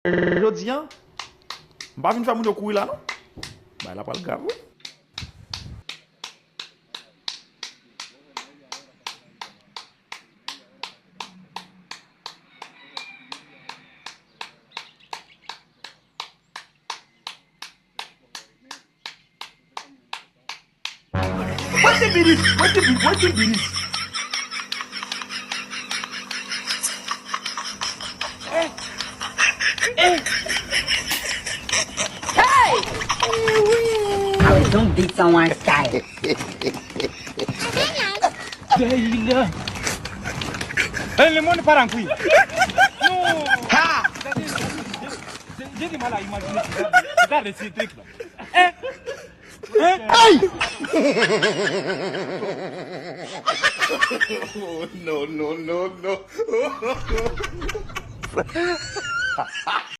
Je dis, hein, pas une femme de couille là, non? Bah, elle a pas le grave. What's the business? What's the business? What's the business? Don't beat someone's style. Le monde part en couille. Non. Ha! J'ai du mal à imaginer. Regarde ces trucs là. Aïe! Oh, no, no, no, no.